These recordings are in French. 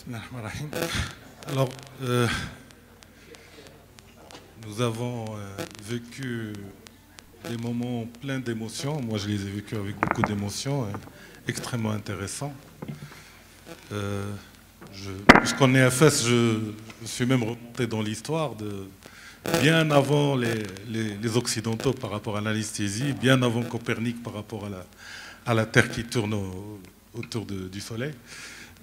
Bismillahirrahmanirrahim. Alors, nous avons vécu des moments pleins d'émotions. Moi, je les ai vécus avec beaucoup d'émotions, extrêmement intéressants. Puisqu'on est à Fès, je suis même remonté dans l'histoire bien avant les Occidentaux par rapport à l'anesthésie, bien avant Copernic par rapport à la Terre qui tourne autour du Soleil.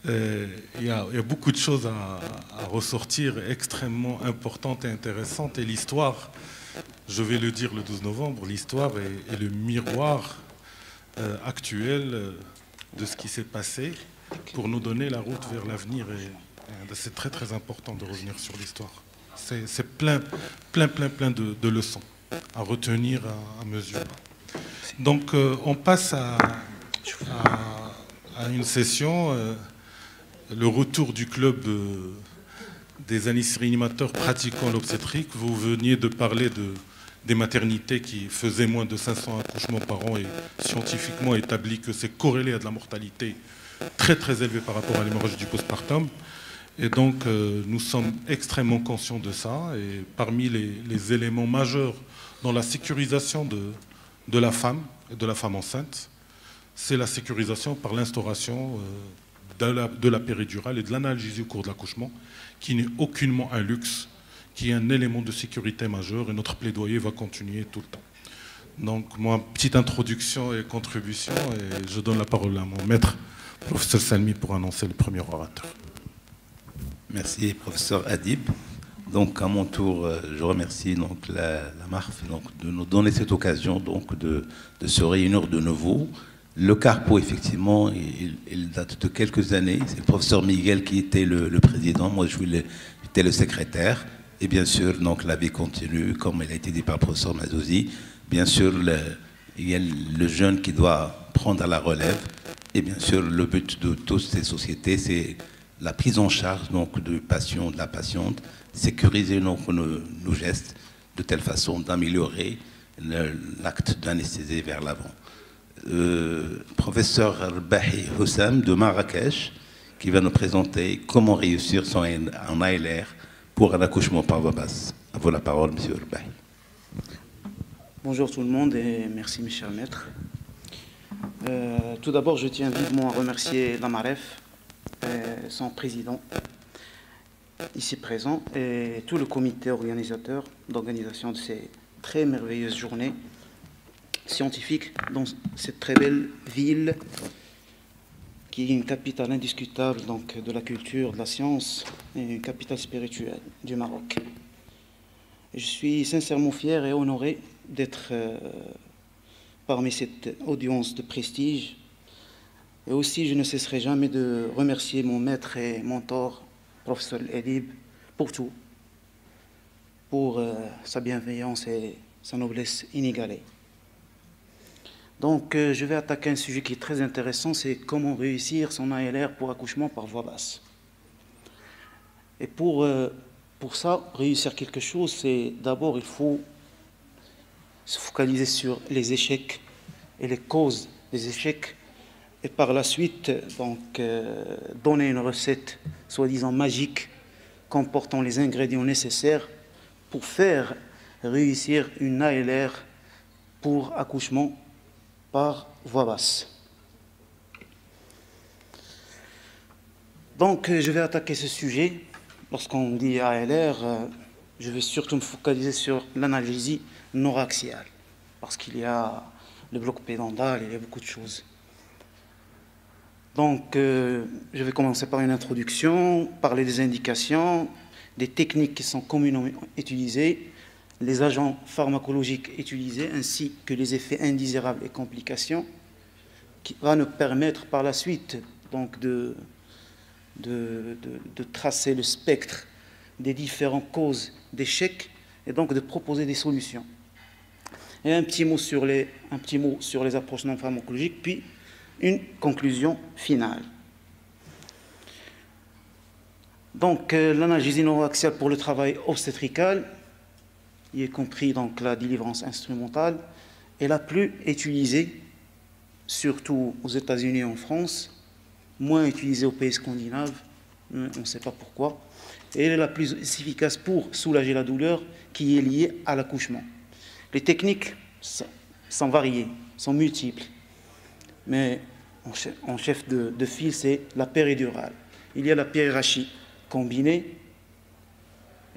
Il y a beaucoup de choses à ressortir extrêmement importantes et intéressantes. Et l'histoire, je vais le dire le 12 novembre, l'histoire est le miroir actuel de ce qui s'est passé pour nous donner la route vers l'avenir. Et c'est très très important de revenir sur l'histoire. C'est plein de leçons à retenir, à mesurer. Donc on passe à une session, le retour du club des réanimateurs pratiquant l'obstétrique. Vous veniez de parler des maternités qui faisaient moins de 500 accouchements par an et scientifiquement établi que c'est corrélé à de la mortalité très très élevée par rapport à l'hémorragie du postpartum. Et donc nous sommes extrêmement conscients de ça. Et parmi les éléments majeurs dans la sécurisation de la femme et de la femme enceinte, c'est la sécurisation par l'instauration de la péridurale et de l'analgésie au cours de l'accouchement, qui n'est aucunement un luxe, qui est un élément de sécurité majeur, et notre plaidoyer va continuer tout le temps. Donc, moi, petite introduction et contribution, et je donne la parole à mon maître, professeur Salmi, pour annoncer le premier orateur. Merci, professeur Adib. Donc, à mon tour, je remercie donc, la MARF donc, de nous donner cette occasion donc, de se réunir de nouveau. Le CARPO, effectivement, il date de quelques années. C'est le professeur Miguel qui était le président. Moi, j'étais le secrétaire. Et bien sûr, donc, la vie continue, comme il a été dit par le professeur Mazouzi. Bien sûr, il y a le jeune qui doit prendre la relève. Et bien sûr, le but de toutes ces sociétés, c'est la prise en charge donc, du patient, de la patiente, sécuriser donc, nos gestes de telle façon d'améliorer l'acte d'anesthésie vers l'avant. Professeur Al-Bahi Hussam de Marrakech qui va nous présenter comment réussir en ALR pour un accouchement par voie basse. À vous la parole, monsieur Al-Bahi. Bonjour tout le monde et merci mes chers maîtres. Tout d'abord, je tiens vivement à remercier la MAREF, son président ici présent et tout le comité organisateur d'organisation de ces très merveilleuses journées scientifique dans cette très belle ville qui est une capitale indiscutable donc, de la culture, de la science et une capitale spirituelle du Maroc. Et je suis sincèrement fier et honoré d'être parmi cette audience de prestige. Et aussi, je ne cesserai jamais de remercier mon maître et mentor, professeur Adib, pour tout, pour sa bienveillance et sa noblesse inégalée. Donc, je vais attaquer un sujet qui est très intéressant, c'est comment réussir son ALR pour accouchement par voie basse. Et pour ça, réussir quelque chose, c'est d'abord, il faut se focaliser sur les échecs et les causes des échecs, et par la suite, donc, donner une recette soi-disant magique comportant les ingrédients nécessaires pour faire réussir une ALR pour accouchement par voie basse. Donc, je vais attaquer ce sujet. Lorsqu'on dit ALR, je vais surtout me focaliser sur l'analgésie neuraxiale, parce qu'il y a le bloc pédontal, il y a beaucoup de choses. Donc, je vais commencer par une introduction, parler des indications, des techniques qui sont communément utilisées, les agents pharmacologiques utilisés, ainsi que les effets indésirables et complications, qui va nous permettre par la suite donc, de tracer le spectre des différentes causes d'échec et donc de proposer des solutions. Et un petit mot sur les approches non pharmacologiques, puis une conclusion finale. Donc, l'analgésie neuraxiale pour le travail obstétrical, y compris donc la délivrance instrumentale, est la plus utilisée, surtout aux États-Unis et en France, moins utilisée aux pays scandinaves on ne sait pas pourquoi. Et elle est la plus efficace pour soulager la douleur qui est liée à l'accouchement. Les techniques sont variées, sont multiples, mais en chef de file, c'est la péridurale. Il y a la périrachie combinée,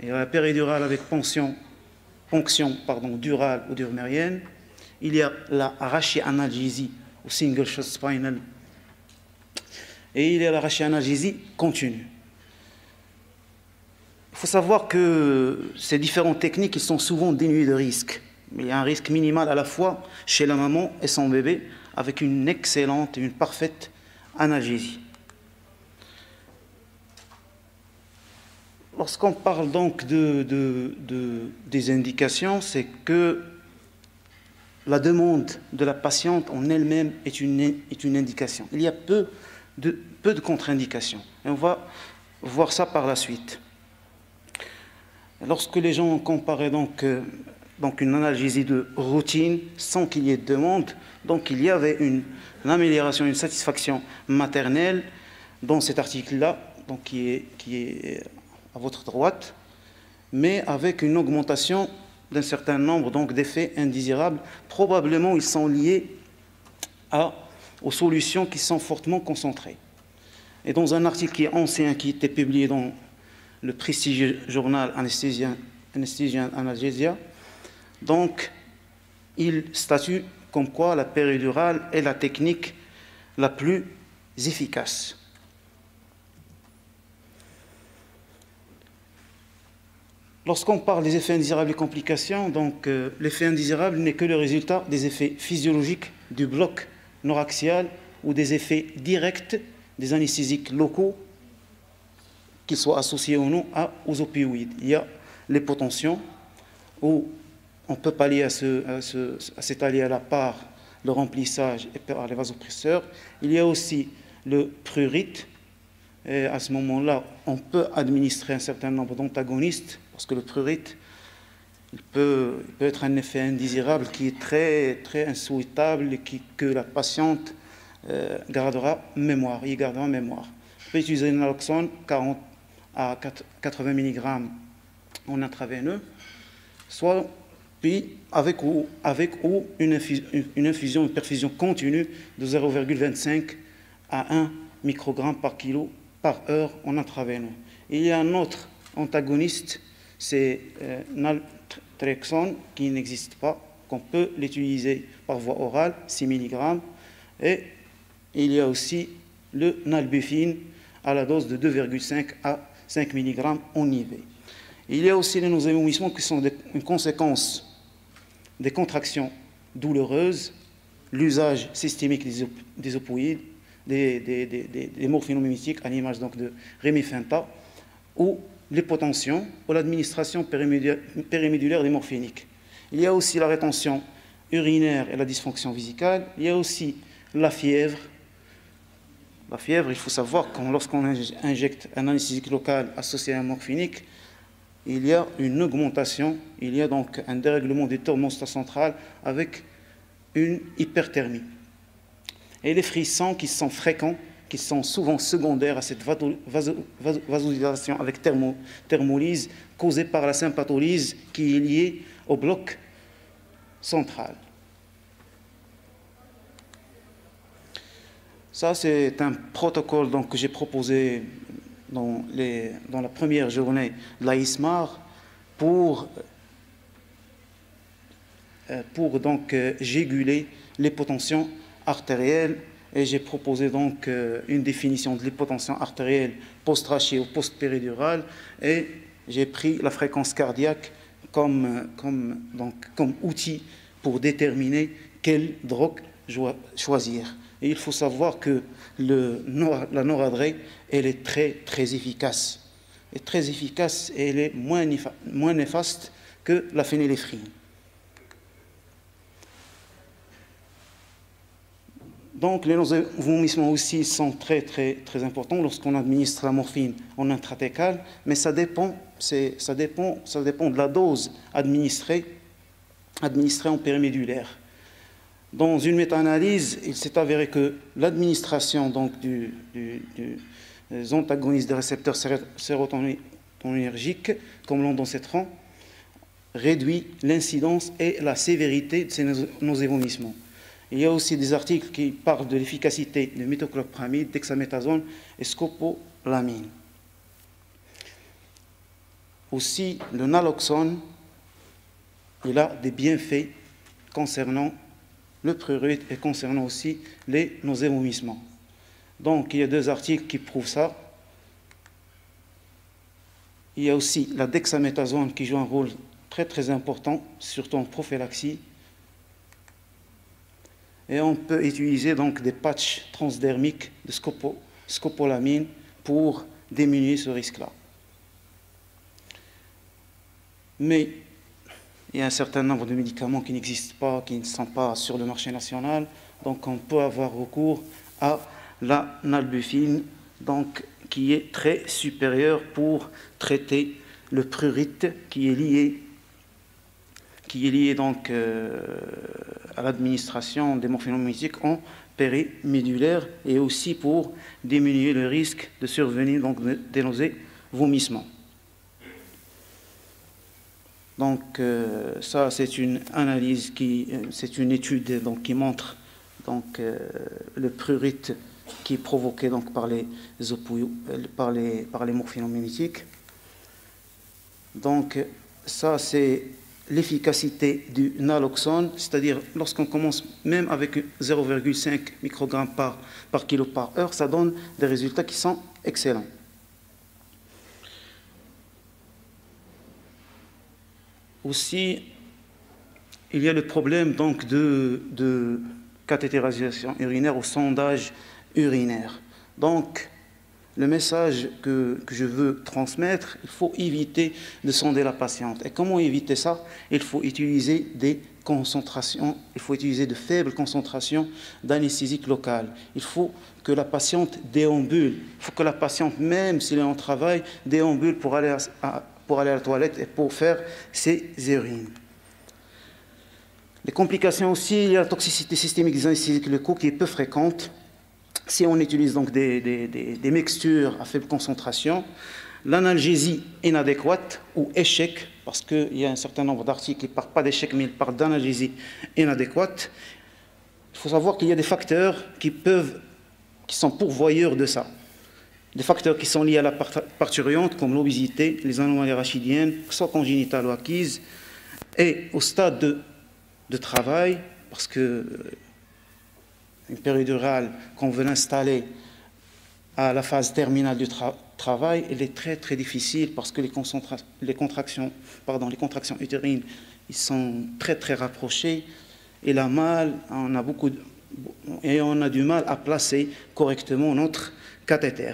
et la péridurale avec ponction durale ou durmérienne. Il y a la rachianalgésie ou single shot spinal, et il y a la rachianalgésie continue. Il faut savoir que ces différentes techniques, ils sont souvent dénuées de risques. Il y a un risque minimal à la fois chez la maman et son bébé, avec une excellente et une parfaite analgésie. Lorsqu'on parle donc des indications, c'est que la demande de la patiente en elle-même est une indication. Il y a peu de contre-indications. Et on va voir ça par la suite. Lorsque les gens ont comparé donc une analgésie de routine sans qu'il y ait de demande, donc il y avait une amélioration, une satisfaction maternelle dans cet article-là, donc qui est à votre droite, mais avec une augmentation d'un certain nombre d'effets indésirables. Probablement, ils sont liés aux solutions qui sont fortement concentrées. Et dans un article qui est ancien, qui était publié dans le prestigieux journal Anesthesia and Analgesia, donc il statue comme quoi la péridurale est la technique la plus efficace. Lorsqu'on parle des effets indésirables et complications, donc l'effet indésirable n'est que le résultat des effets physiologiques du bloc noraxial ou des effets directs des anesthésiques locaux, qu'ils soient associés ou non aux opioïdes. Il y a l'hypotension, où on peut pallier à cet aléa-là par le remplissage et par les vasopresseurs. Il y a aussi le prurite, et à ce moment-là, on peut administrer un certain nombre d'antagonistes, parce que le prurite, il peut être un effet indésirable qui est très, très insouhaitable et que la patiente gardera mémoire. On peut utiliser le naloxone 40 à 80 mg en intraveineux, soit puis avec une infusion, une perfusion continue de 0,25 à 1 microgramme par kilo par heure en intraveineux. Il y a un autre antagoniste, c'est naltrexone, qui n'existe pas, qu'on peut l'utiliser par voie orale, 6 mg, et il y a aussi le nalbuphine à la dose de 2,5 à 5 mg en IV. Il y a aussi les nausées-vomissements qui sont une conséquence des contractions douloureuses, l'usage systémique des opioïdes, des morphinomimetiques, à l'image donc de Remifenta, ou l'hypotension ou l'administration périmédulaire des morphiniques. Il y a aussi la rétention urinaire et la dysfonction vésicale. Il y a aussi la fièvre. La fièvre, il faut savoir que lorsqu'on injecte un anesthésique local associé à un morphinique, il y a une augmentation, il y a donc un dérèglement du thermostat central avec une hyperthermie. Et les frissons qui sont fréquents, qui sont souvent secondaires à cette vasodilatation avec thermolyse causée par la sympatholyse qui est liée au bloc central. Ça, c'est un protocole donc, que j'ai proposé dans la première journée de la ISMAR pour donc juguler l'hypotension artérielle, et j'ai proposé donc une définition de l'hypotension artérielle post-trachée ou post-péridurale, et j'ai pris la fréquence cardiaque comme outil pour déterminer quelle drogue choisir. Et il faut savoir que la noradré, elle est très, très efficace. Et très efficace, et elle est moins néfaste que la phényléphrine. Donc, les vomissements aussi sont très, très, très importants lorsqu'on administre la morphine en intrathècal, mais ça dépend de la dose administrée en périmédulaire. Dans une méta-analyse, il s'est avéré que l'administration donc, antagonistes des récepteurs sérotoninergiques, comme l'ondansetron, réduit l'incidence et la sévérité de ces nausévomissements. Il y a aussi des articles qui parlent de l'efficacité de méthoclopramide, dexaméthasone et scopolamine. Aussi, le naloxone, il a des bienfaits concernant le prurite et concernant aussi les nausévomissements. Donc, il y a 2 articles qui prouvent ça. Il y a aussi la dexaméthasone qui joue un rôle très très important, surtout en prophylaxie. Et on peut utiliser donc des patchs transdermiques de scopolamine pour diminuer ce risque-là. Mais il y a un certain nombre de médicaments qui n'existent pas, qui ne sont pas sur le marché national, donc on peut avoir recours à la nalbuphine, donc qui est très supérieure pour traiter le prurite qui est lié donc à l'administration des morphinomycétiques en périmédulaire et aussi pour diminuer le risque de survenir donc des nausées, vomissements. Donc ça c'est une analyse c'est une étude donc qui montre donc le prurite qui est provoqué donc par les morphinomycétiques. Donc ça c'est l'efficacité du naloxone, c'est-à-dire lorsqu'on commence même avec 0,5 microgrammes par kilo par heure, ça donne des résultats qui sont excellents. Aussi, il y a le problème donc de cathétérisation urinaire ou sondage urinaire. Donc, le message que je veux transmettre, il faut éviter de sonder la patiente. Et comment éviter ça? Il faut utiliser des concentrations, il faut utiliser de faibles concentrations d'anesthésique locale. Il faut que la patiente déambule. Il faut que la patiente, même s'il est en travail, déambule pour aller à la toilette et pour faire ses urines. Les complications aussi, il y a la toxicité systémique des anesthésiques locaux qui est peu fréquente. Si on utilise donc des mixtures à faible concentration, l'analgésie inadéquate ou échec, parce qu'il y a un certain nombre d'articles qui ne parlent pas d'échec, mais ils parlent d'analgésie inadéquate. Il faut savoir qu'il y a des facteurs qui sont pourvoyeurs de ça. Des facteurs qui sont liés à la parturiente, comme l'obésité, les anomalies rachidiennes, soit congénitales ou acquises, et au stade de travail, parce que une péridurale qu'on veut l'installer à la phase terminale du travail, elle est très très difficile parce que les contractions utérines ils sont très très rapprochées et on a du mal à placer correctement notre cathéter.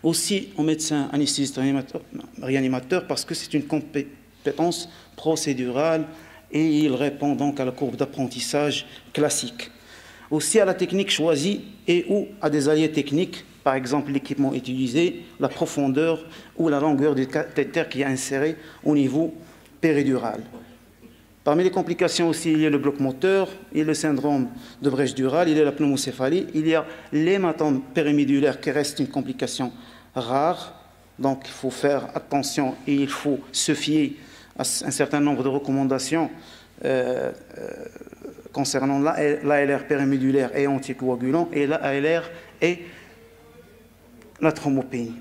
Aussi en médecin anesthésiste réanimateur parce que c'est une compétence procédurale et il répond donc à la courbe d'apprentissage classique. Aussi à la technique choisie et ou à des alliés techniques, par exemple l'équipement utilisé, la profondeur ou la longueur du cathéter qui est inséré au niveau péridural. Parmi les complications aussi, il y a le bloc moteur, il y a le syndrome de brèche durale, il y a la pneumocéphalie, il y a l'hématome périmédulaire qui reste une complication rare. Donc il faut faire attention et il faut se fier à un certain nombre de recommandations concernant l'ALR périmédulaire et anticoagulant et l'ALR et la thrombopénie.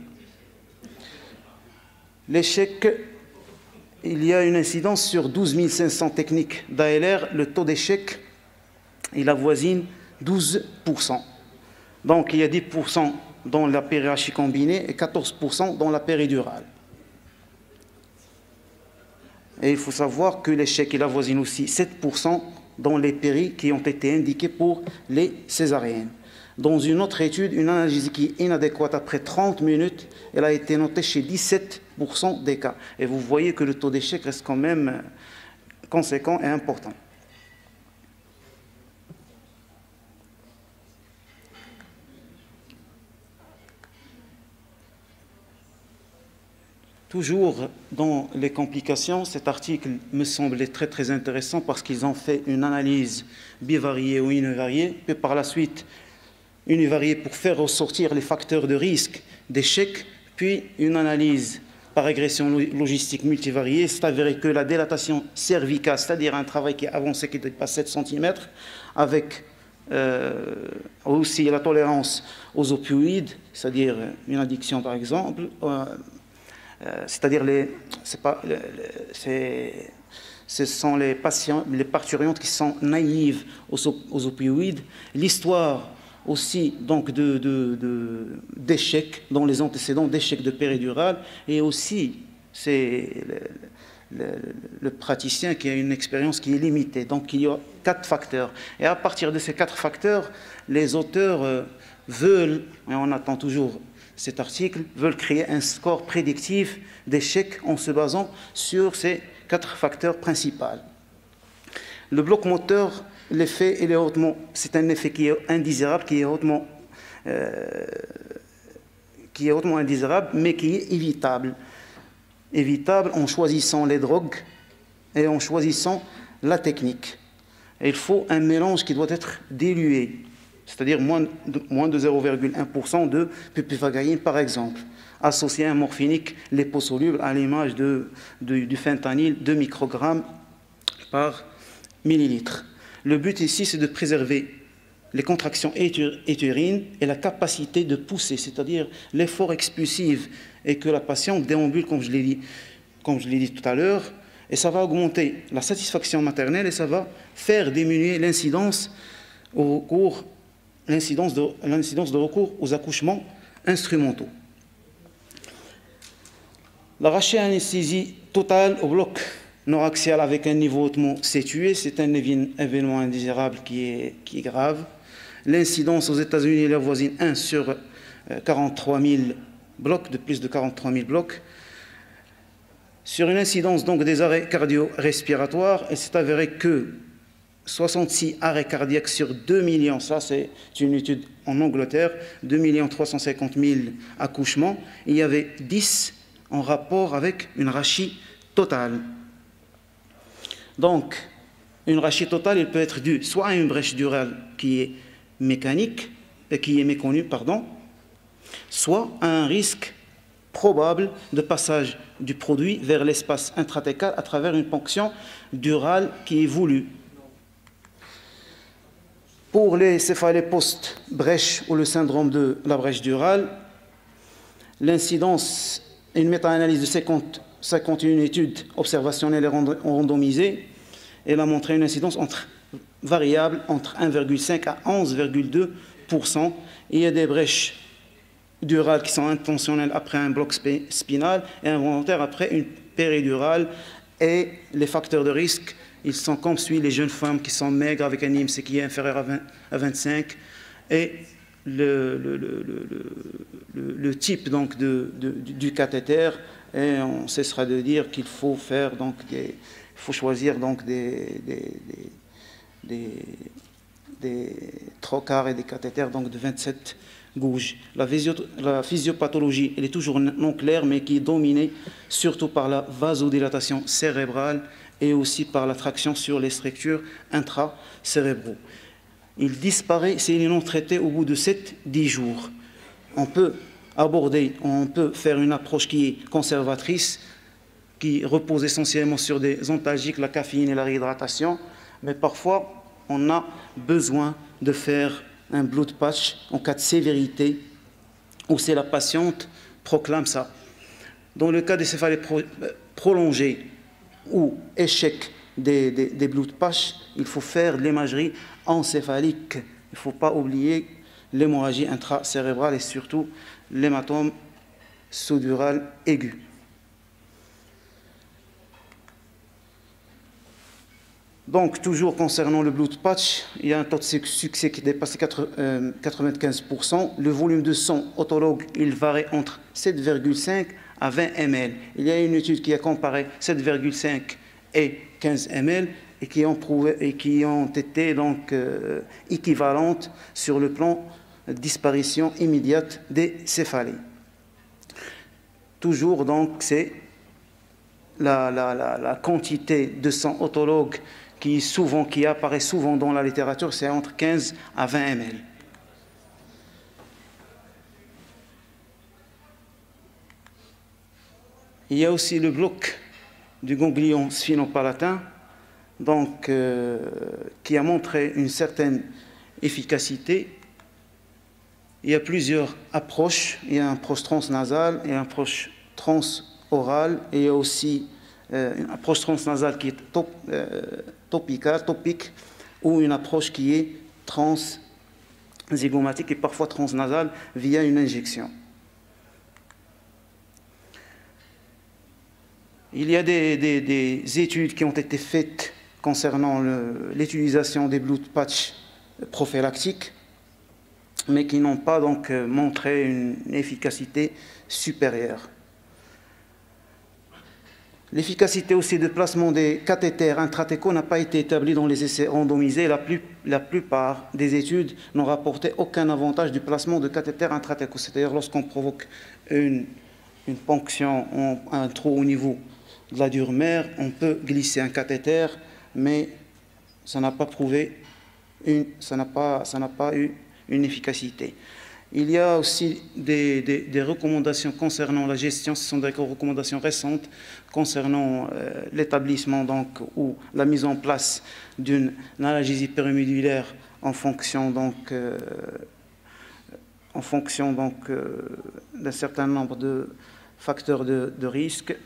L'échec, il y a une incidence sur 12 500 techniques d'ALR. Le taux d'échec, il avoisine 12%. Donc il y a 10% dans la périarchie combinée et 14% dans la péridurale. Et il faut savoir que l'échec, il avoisine aussi 7% dans les péris qui ont été indiqués pour les césariennes. Dans une autre étude, une analgésie qui est inadéquate après 30 minutes, elle a été notée chez 17% des cas. Et vous voyez que le taux d'échec reste quand même conséquent et important. Toujours dans les complications, cet article me semblait très très intéressant parce qu'ils ont fait une analyse bivariée ou univariée, puis par la suite univariée pour faire ressortir les facteurs de risque d'échec, puis une analyse par régression logistique multivariée. C'est avéré que la dilatation cervicale, c'est-à-dire un travail qui est avancé, qui dépasse 7 cm, avec aussi la tolérance aux opioïdes, c'est-à-dire une addiction par exemple, c'est-à-dire ce sont les patients, les parturientes qui sont naïves aux opioïdes. L'histoire aussi donc d'échecs dans les antécédents, d'échecs de péridurale, et aussi c'est le praticien qui a une expérience qui est limitée. Donc il y a 4 facteurs. Et à partir de ces 4 facteurs, les auteurs veulent, et on attend toujours cet article, veulent créer un score prédictif d'échecs en se basant sur ces 4 facteurs principaux. Le bloc moteur, l'effet, c'est un effet qui est indésirable, qui est hautement indésirable, mais qui est évitable. Évitable en choisissant les drogues et en choisissant la technique. Et il faut un mélange qui doit être dilué, c'est-à-dire moins de 0,1% de bupivacaïne par exemple, associé à un morphinique liposoluble à l'image du fentanyl, 2 microgrammes par millilitre. Le but ici, c'est de préserver les contractions utérines et la capacité de pousser, c'est-à-dire l'effort expulsif, et que la patiente déambule, comme je l'ai dit tout à l'heure, et ça va augmenter la satisfaction maternelle et ça va faire diminuer l'incidence de recours aux accouchements instrumentaux. L'arraché anesthésie totale au bloc nord-axial avec un niveau hautement situé, c'est un événement indésirable qui est grave. L'incidence aux États-Unis est la voisine 1 sur 43 000 blocs, de plus de 43 000 blocs. Sur une incidence donc des arrêts cardio-respiratoires, il s'est avéré que 66 arrêts cardiaques sur 2 millions, ça c'est une étude en Angleterre, 2 350 000 accouchements, il y avait 10 en rapport avec une rachie totale. Donc, une rachie totale, elle peut être due soit à une brèche durale qui est méconnue, soit à un risque probable de passage du produit vers l'espace intratécal à travers une ponction durale qui est voulue. Pour les céphalées post-brèche ou le syndrome de la brèche durale, l'incidence, une méta-analyse de 51 études observationnelles et randomisées, elle a montré une incidence variable entre 1,5 à 11,2%. Il y a des brèches durales qui sont intentionnelles après un bloc spinal et involontaires après une péridurale. Et les facteurs de risque, ils sont comme suit: les jeunes femmes qui sont maigres avec un IMC qui est inférieur à 25, et le type donc du cathéter. Et on cessera de dire qu'il faut faire donc il faut choisir donc des trocars et des cathéters donc de 27 gouges. La physiopathologie, elle est toujours non claire, mais qui est dominée surtout par la vasodilatation cérébrale et aussi par la traction sur les structures intracérébraux. Il disparaît s'il est non traité au bout de 7-10 jours. On peut faire une approche qui est conservatrice, qui repose essentiellement sur des antalgiques, la caféine et la réhydratation, mais parfois on a besoin de faire un blood patch en cas de sévérité, où c'est la patiente proclame ça. Dans le cas des céphalées prolongées ou échec des blood patch, il faut faire de l'imagerie encéphalique. Il ne faut pas oublier l'hémorragie intracérébrale et surtout l'hématome sous-dural aigu. Donc, toujours concernant le blood patch, il y a un taux de succès qui dépasse 95%. Le volume de sang autologue, il varie entre 7,5 à 20 ml. Il y a une étude qui a comparé 7,5 et 15 ml et qui ont été donc équivalentes sur le plan de disparition immédiate des céphalées. Toujours donc, c'est la quantité de sang autologue qui apparaît souvent dans la littérature, c'est entre 15 à 20 ml. Il y a aussi le bloc du ganglion sphinopalatin, donc, qui a montré une certaine efficacité. Il y a plusieurs approches. Il y a une approche transnasale et une approche transorale. Et il y a aussi une approche transnasale qui est topique, ou une approche qui est transzygomatique et parfois transnasale via une injection. Il y a des études qui ont été faites concernant l'utilisation des blood patch prophylactiques, mais qui n'ont pas donc montré une efficacité supérieure. L'efficacité aussi de placement des cathéters intratécaux n'a pas été établie dans les essais randomisés. La plupart des études n'ont rapporté aucun avantage du placement de cathéters intratécaux. C'est-à-dire lorsqu'on provoque une ponction, un trou au niveau de la dure mère, on peut glisser un cathéter, mais ça n'a pas ça n'a pas eu une efficacité. Il y a aussi des recommandations concernant la gestion, ce sont des recommandations récentes concernant l'établissement donc, ou la mise en place d'une analgésie périmodulaire en fonction d'un certain nombre de facteurs de risque.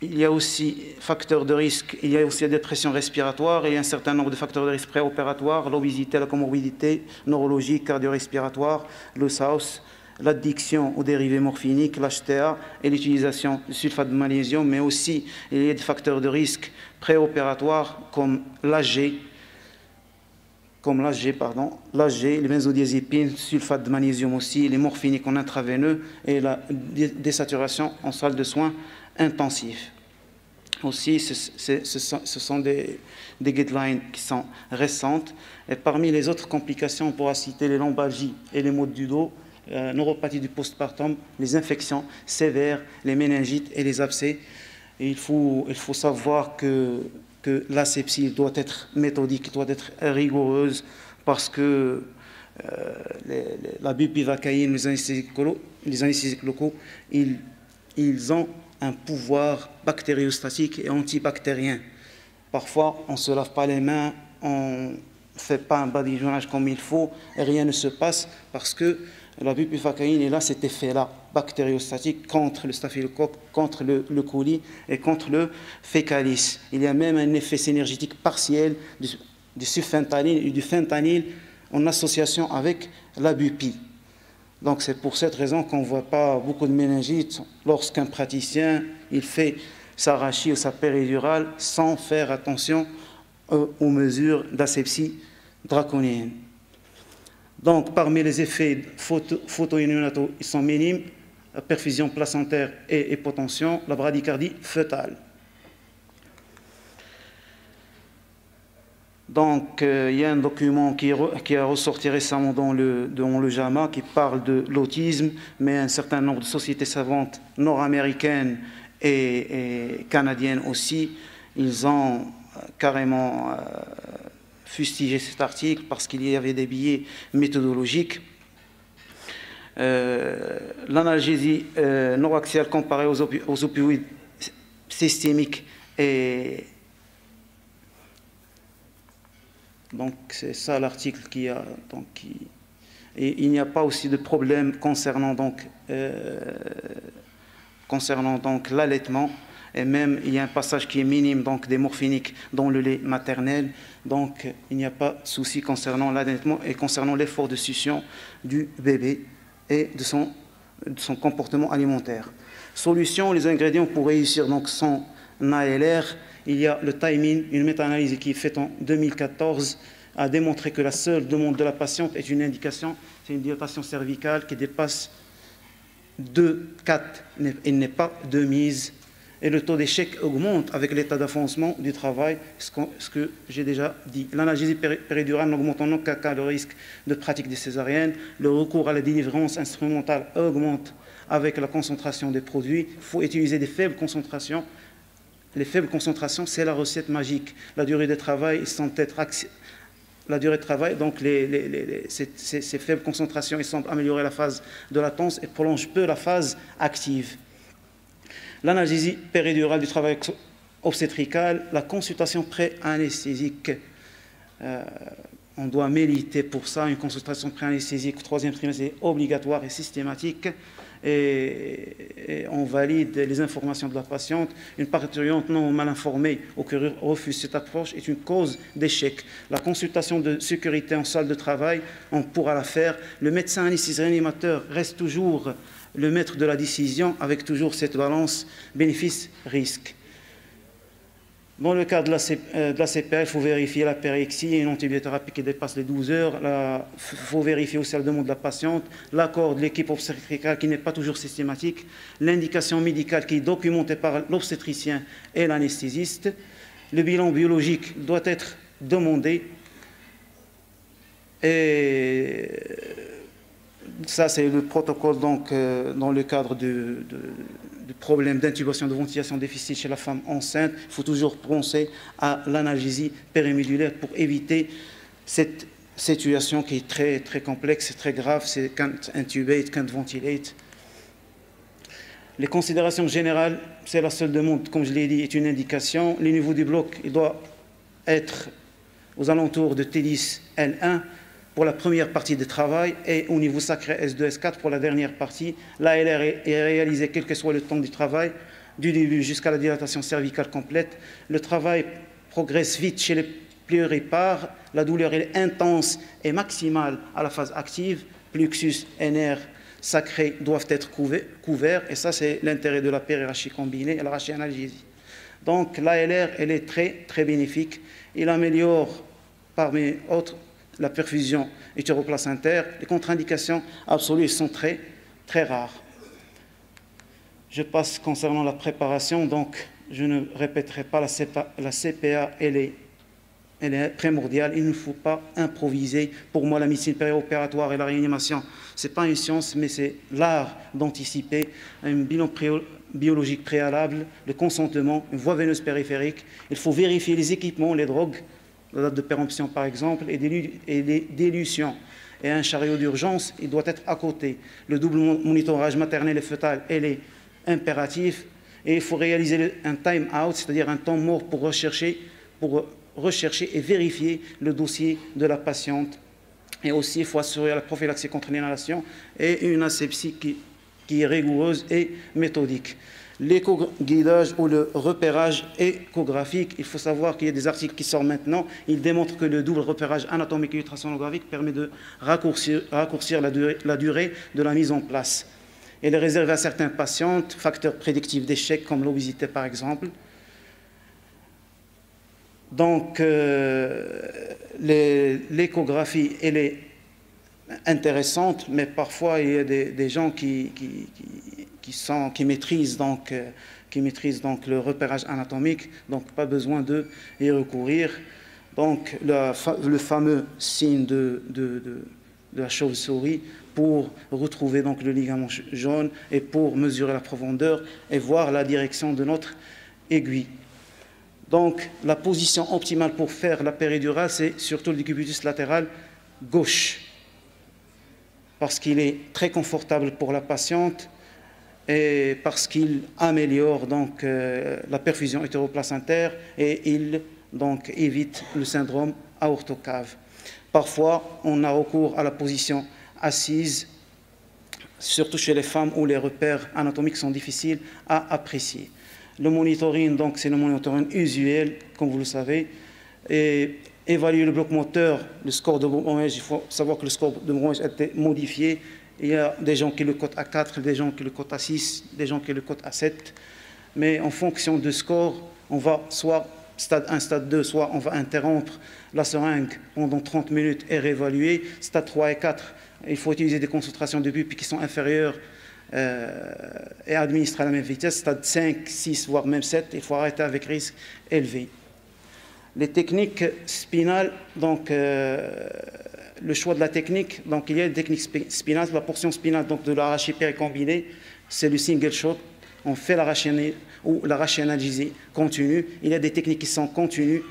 Il y a aussi facteurs de risque, il y a aussi la dépression respiratoire et un certain nombre de facteurs de risque préopératoires, l'obésité, la comorbidité neurologique, cardio-respiratoire, le SAOS, l'addiction aux dérivés morphiniques, l'HTA et l'utilisation du sulfate de magnésium, mais aussi il y a des facteurs de risque préopératoires comme l'AG, les benzodiazépines, sulfate de magnésium aussi, les morphiniques en intraveineux et la désaturation en salle de soins intensifs. Aussi, ce sont des guidelines qui sont récentes. Et parmi les autres complications, on pourra citer les lombalgies et les maux du dos, neuropathie du postpartum, les infections sévères, les méningites et les abcès. Et il faut savoir que l'asepsie doit être méthodique, doit être rigoureuse, parce que la bupivacaïne, les anesthésiques locaux, ils ont un pouvoir bactériostatique et antibactérien. Parfois, on ne se lave pas les mains, on ne fait pas un badigeonnage comme il faut, et rien ne se passe parce que la bupivacaïne a cet effet-là, bactériostatique, contre le staphylocoque, contre le coli et contre le fécalis. Il y a même un effet synergétique partiel du sulfentanyl et du fentanyl en association avec la bupi. Donc c'est pour cette raison qu'on ne voit pas beaucoup de méningites lorsqu'un praticien il fait sa rachie ou sa péridurale sans faire attention aux mesures d'asepsie draconienne. Donc parmi les effets photoimmunataux, ils sont minimes, la perfusion placentaire et hypotension, la bradycardie fœtale. Donc, il y a un document qui a ressorti récemment dans le JAMA qui parle de l'autisme, mais un certain nombre de sociétés savantes nord-américaines et canadiennes aussi, ils ont carrément fustigé cet article parce qu'il y avait des biais méthodologiques. L'analgésie neuroaxiale comparée aux opioïdes systémiques et donc c'est ça l'article et il n'y a pas aussi de problème concernant l'allaitement, et même il y a un passage qui est minime donc des morphiniques dans le lait maternel, donc il n'y a pas de souci concernant l'allaitement et concernant l'effort de succion du bébé et de son comportement alimentaire. Solution, les ingrédients pour réussir donc son ALR. Il y a le timing, une méta-analyse qui est faite en 2014 a démontré que la seule demande de la patiente est une indication, c'est une dilatation cervicale qui dépasse 2,4 et n'est pas de mise. Et le taux d'échec augmente avec l'état d'avancement du travail, ce que j'ai déjà dit. L'analgésie péridurale n'augmente en aucun cas le risque de pratique des césariennes. Le recours à la délivrance instrumentale augmente avec la concentration des produits. Il faut utiliser des faibles concentrations. Les faibles concentrations, c'est la recette magique. La durée de travail est sans être la durée de travail, donc ces faibles concentrations, ils semblent améliorer la phase de latence et prolongent peu la phase active. L'analgésie péridurale du travail obstétrical, la consultation pré-anesthésique. On doit militer pour ça. Une consultation pré-anesthésique au 3e trimestre est obligatoire et systématique. Et on valide les informations de la patiente. Une parturiente non mal informée ou qui refuse cette approche est une cause d'échec. La consultation de sécurité en salle de travail, on pourra la faire. Le médecin anesthésiste-réanimateur reste toujours le maître de la décision avec toujours cette balance bénéfice-risque. Dans le cas de la CPA, il faut vérifier la périxie et une antibiothérapie qui dépasse les 12 heures. Il faut vérifier aussi la demande de la patiente, l'accord de l'équipe obstétricale qui n'est pas toujours systématique, l'indication médicale qui est documentée par l'obstétricien et l'anesthésiste. Le bilan biologique doit être demandé. Et ça, c'est le protocole donc, dans le cadre de problèmes d'intubation, de ventilation difficile chez la femme enceinte. Il faut toujours penser à l'analgésie périmédulaire pour éviter cette situation qui est très, très complexe et très grave. C'est can't intubate, can't ventilate. Les considérations générales, c'est la seule demande, comme je l'ai dit, est une indication. Le niveau du bloc, il doit être aux alentours de T10 L1 pour la première partie du travail et au niveau sacré S2, S4 pour la dernière partie. L'ALR est réalisé quel que soit le temps du travail, du début jusqu'à la dilatation cervicale complète. Le travail progresse vite chez les pluripares. La douleur est intense et maximale à la phase active. Plexus et nerfs sacrés doivent être couverts. Et ça, c'est l'intérêt de la périrachie combinée et la rachianalgésie. Donc, l'ALR, elle est très, très bénéfique. Il améliore, parmi autres, la perfusion utéroplacentaire. Les contre-indications absolues sont très, très rares. Je passe concernant la préparation, donc je ne répéterai pas la CPA, elle est primordiale. Il ne faut pas improviser. Pour moi, la médecine périopératoire et la réanimation, ce n'est pas une science, mais c'est l'art d'anticiper un bilan biologique préalable, le consentement, une voie veineuse périphérique. Il faut vérifier les équipements, les drogues, la date de péremption par exemple, et les dilutions. Et un chariot d'urgence, il doit être à côté. Le double monitorage maternel et fœtal, elle est impératif. Et il faut réaliser un time-out, c'est-à-dire un temps mort pour rechercher et vérifier le dossier de la patiente. Et aussi, il faut assurer la prophylaxie contre l'inhalation et une asepsie qui est rigoureuse et méthodique. L'éco-guidage ou le repérage échographique, il faut savoir qu'il y a des articles qui sortent maintenant, ils démontrent que le double repérage anatomique et ultrasonographique permet de raccourcir la durée de la mise en place. Elle est réservée à certains patients, facteurs prédictifs d'échec comme l'obésité par exemple. Donc, l'échographie, elle est intéressante, mais parfois il y a des gens qui maîtrisent donc le repérage anatomique, donc pas besoin de y recourir. Donc le fameux signe de la chauve-souris pour retrouver donc le ligament jaune et pour mesurer la profondeur et voir la direction de notre aiguille. Donc la position optimale pour faire la péridurale, c'est surtout le décubitus latéral gauche, parce qu'il est très confortable pour la patiente et parce qu'il améliore donc la perfusion utéroplacentaire et il donc évite le syndrome aortocave. Parfois, on a recours à la position assise, surtout chez les femmes où les repères anatomiques sont difficiles à apprécier. Le monitoring, donc, c'est le monitoring usuel, comme vous le savez, et évaluer le bloc moteur, le score de Bromwich. Il faut savoir que le score de Bromwich a été modifié. Il y a des gens qui le cotent à 4, des gens qui le cotent à 6, des gens qui le cotent à 7. Mais en fonction du score, on va soit stade 1, stade 2, soit on va interrompre la seringue pendant 30 minutes et réévaluer. Stade 3 et 4, il faut utiliser des concentrations de bupe qui sont inférieures et administrer à la même vitesse. Stade 5, 6, voire même 7, il faut arrêter avec risque élevé. Les techniques spinales, donc le choix de la technique, donc il y a des techniques spinales, la portion spinale donc de l'arraché péricombinée, c'est le single shot, on fait l'arraché ou la rachianalgésie continue. Il y a des techniques qui sont continues,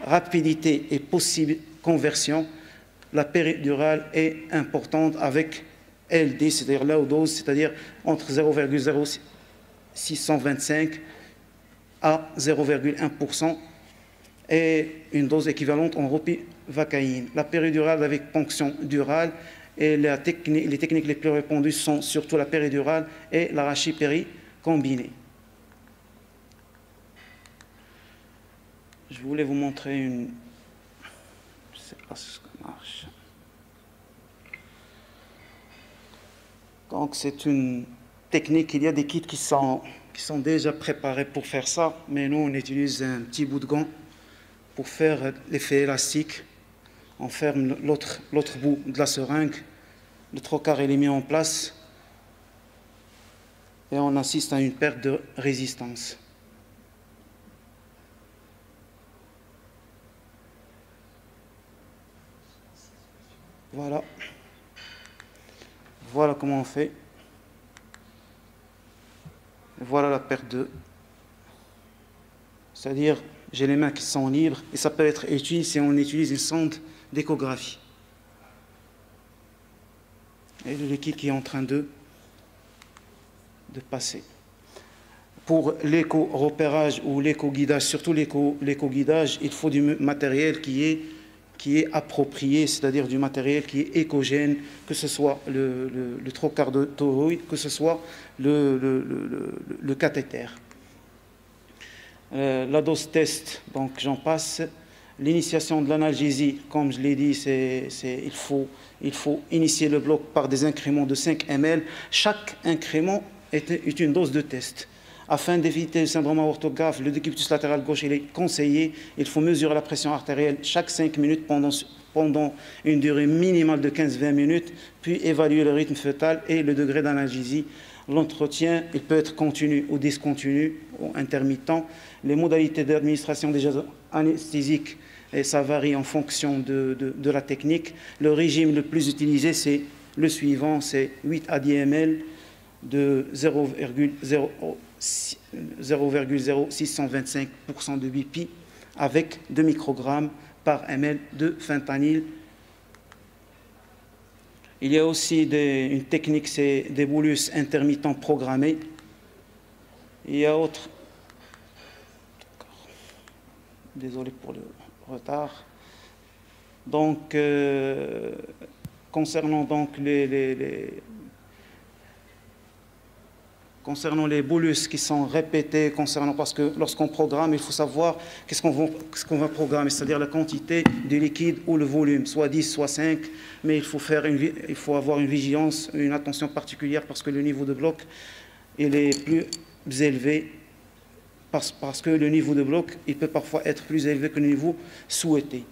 rapidité et conversion, la péridurale est importante avec LD, c'est-à-dire low dose, c'est-à-dire entre 0,0625 à 0,1%, et une dose équivalente en ropivacaïne. La péridurale avec ponction durale, et les techniques les plus répandues sont surtout la péridurale et l'arachipérie combinée. Je voulais vous montrer une... Je ne sais pas si ça marche. Donc c'est une technique, il y a des kits qui sont déjà préparés pour faire ça, mais nous on utilise un petit bout de gant pour faire l'effet élastique. On ferme l'autre bout de la seringue, le trocar est mis en place et on assiste à une perte de résistance. Voilà. Voilà comment on fait. Voilà la perte de... C'est-à-dire, j'ai les mains qui sont libres et ça peut être utile si on utilise une sonde d'échographie. Et le liquide qui est en train de passer. Pour l'éco-repérage ou l'éco-guidage, surtout l'éco-guidage, il faut du matériel qui est approprié, c'est-à-dire du matériel qui est écogène, que ce soit le trocar de toroïde, que ce soit le cathéter. La dose test, donc j'en passe. L'initiation de l'analgésie, comme je l'ai dit, il faut initier le bloc par des incréments de 5 ml. Chaque incrément est une dose de test. Afin d'éviter le syndrome aortographe, le décubitus latéral gauche, il est conseillé. Il faut mesurer la pression artérielle chaque 5 minutes pendant une durée minimale de 15-20 minutes, puis évaluer le rythme fœtal et le degré d'analgésie. L'entretien, il peut être continu ou discontinu ou intermittent. Les modalités d'administration des agents anesthésiques, et ça varie en fonction de la technique. Le régime le plus utilisé, c'est le suivant, c'est 8 à 10 ml de 0,0625% de BP avec 2 microgrammes par ml de fentanyl. Il y a aussi une technique, c'est des bolus intermittents programmés. Il y a autre... Désolé pour le retard. Donc, concernant donc concernant les bolus qui sont répétés, parce que lorsqu'on programme, il faut savoir qu'est-ce qu'on va programmer, c'est-à-dire la quantité de liquide ou le volume, soit 10, soit 5, mais il faut avoir une vigilance, une attention particulière parce que le niveau de bloc il est plus élevé, parce que le niveau de bloc il peut parfois être plus élevé que le niveau souhaité.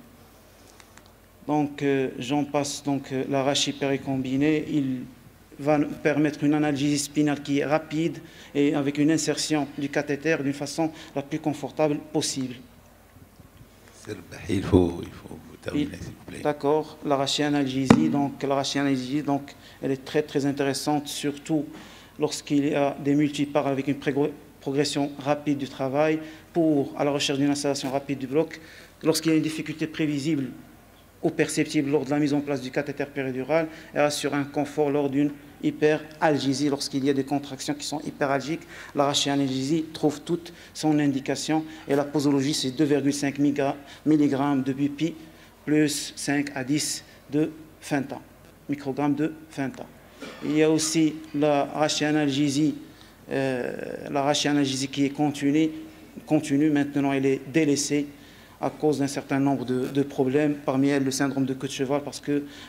Donc j'en passe, donc l'arachipérie combinée, il va permettre une analgésie spinale qui est rapide et avec une insertion du cathéter d'une façon la plus confortable possible. Il faut terminer, s'il vous plaît. D'accord. L'arachéanalgésie, donc elle est très très intéressante, surtout lorsqu'il y a des multipares avec une progression rapide du travail à la recherche d'une installation rapide du bloc. Lorsqu'il y a une difficulté prévisible ou perceptible lors de la mise en place du cathéter péridural, elle assure un confort lors d'une hyperalgésie, lorsqu'il y a des contractions qui sont hyperalgiques. L'arachéanalgésie trouve toute son indication et la posologie c'est 2,5 mg de BP plus 5 à 10 de Fenta, microgrammes de Fenta. Il y a aussi l'arachéanalgésie qui est continue, maintenant elle est délaissée à cause d'un certain nombre de problèmes, parmi elles le syndrome de queue de cheval,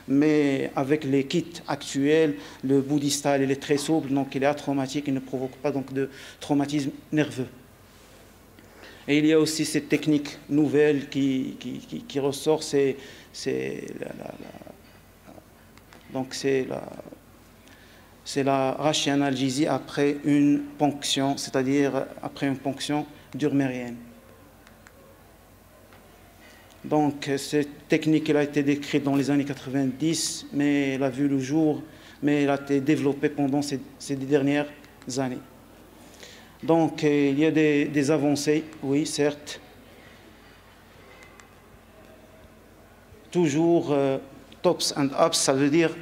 mais avec les kits actuels, le bout distal il est très souple, donc il est atraumatique, il ne provoque pas donc de traumatisme nerveux. Et il y a aussi cette technique nouvelle qui ressort, c'est la rachéanalgésie après une ponction, c'est-à-dire après une ponction durmérienne. Donc, cette technique elle a été décrite dans les années 90, mais elle a vu le jour, mais elle a été développée pendant ces dernières années. Donc, il y a des avancées, oui, certes. toujours tops and ups, ça veut dire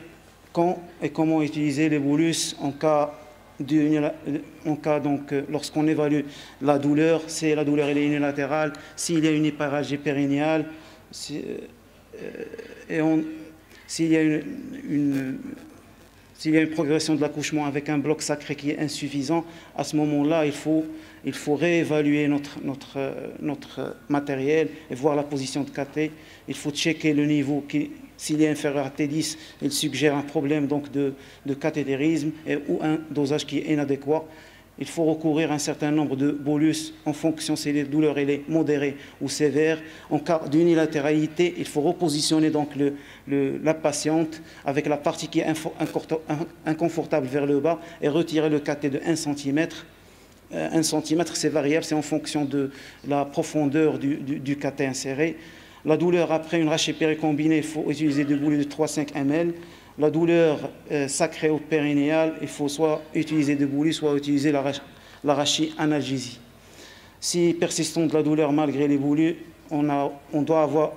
quand et comment utiliser les bolus en cas donc lorsqu'on évalue la douleur, si la douleur elle est unilatérale, s'il y a une hyperalgie périnéale, s'il y a une progression de l'accouchement avec un bloc sacré qui est insuffisant, à ce moment-là, il faut réévaluer notre matériel et voir la position de cathé. Il faut checker le niveau qui, s'il est inférieur à T10, il suggère un problème donc de cathétérisme ou un dosage qui est inadéquat. Il faut recourir à un certain nombre de bolus en fonction si la douleur elle est modérée ou sévère. En cas d'unilatéralité, il faut repositionner donc la patiente avec la partie qui est inconfortable vers le bas et retirer le cathé de 1 cm. 1 cm, c'est variable, c'est en fonction de la profondeur du cathé inséré. La douleur après une rachis péricombinée, il faut utiliser des bolus de 3-5 ml. La douleur sacrée ou périnéale, il faut soit utiliser des bolus, soit utiliser la rachis analgésie. Si persistante la douleur malgré les bolus, on doit avoir,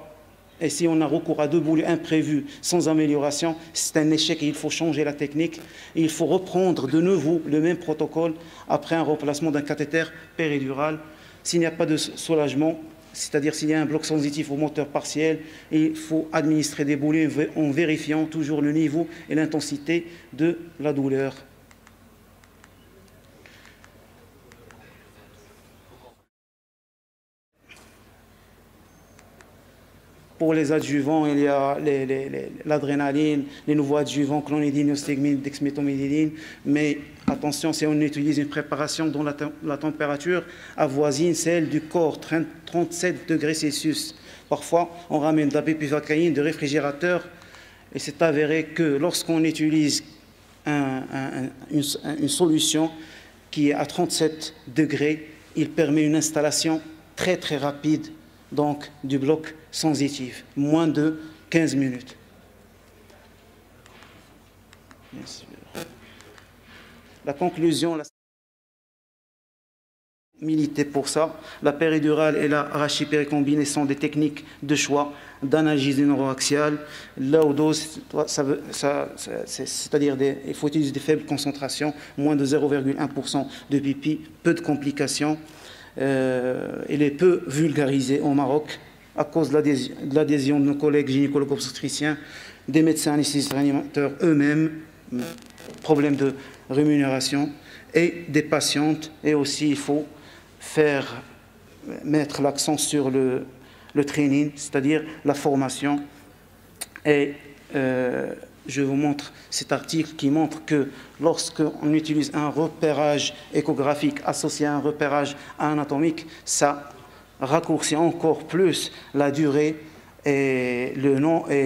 et si on a recours à 2 bolus imprévus sans amélioration, c'est un échec et il faut changer la technique. Et il faut reprendre de nouveau le même protocole après un remplacement d'un cathéter péridural. S'il n'y a pas de soulagement, c'est-à-dire s'il y a un bloc sensitif au moteur partiel, il faut administrer des bolus en vérifiant toujours le niveau et l'intensité de la douleur. Pour les adjuvants, il y a l'adrénaline, les nouveaux adjuvants, clonidine, ostigmine, dexméthomyéline. Mais attention, si on utilise une préparation dont la température avoisine celle du corps, 37 degrés Celsius. Parfois, on ramène de la bupivacaïne, de réfrigérateur, et c'est avéré que lorsqu'on utilise une solution qui est à 37 degrés, il permet une installation très très rapide donc du bloc sensitif, moins de 15 minutes. Bien sûr. La conclusion, militer pour ça. La péridurale et la rachis péricombinée sont des techniques de choix d'analgésie neuroaxiale. Là où dose, c'est-à-dire il faut utiliser des faibles concentrations, moins de 0,1% de pipi, peu de complications. Il est peu vulgarisé au Maroc à cause de l'adhésion de nos collègues gynécologues obstétriciens, des médecins anesthésistes réanimateurs eux-mêmes, problème de rémunération, et des patientes. Et aussi, il faut mettre l'accent sur le training, c'est-à-dire la formation. Et je vous montre cet article qui montre que lorsqu'on utilise un repérage échographique associé à un repérage anatomique, ça raccourcit encore plus la durée et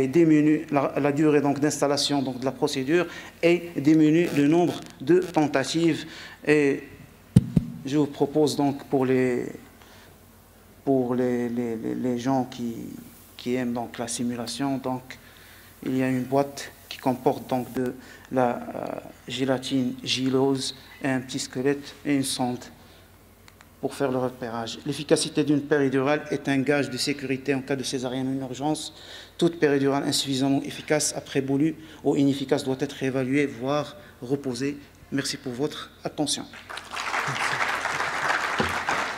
diminue la durée d'installation de la procédure et diminue le nombre de tentatives. Et je vous propose donc pour les gens qui aiment donc la simulation, donc il y a une boîte qui comporte donc de la gélatine gylose et un petit squelette et une sonde pour faire le repérage. L'efficacité d'une péridurale est un gage de sécurité en cas de césarienne en urgence. Toute péridurale insuffisamment efficace après bolus ou inefficace doit être évaluée, voire reposée. Merci pour votre attention.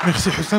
Merci Houssam.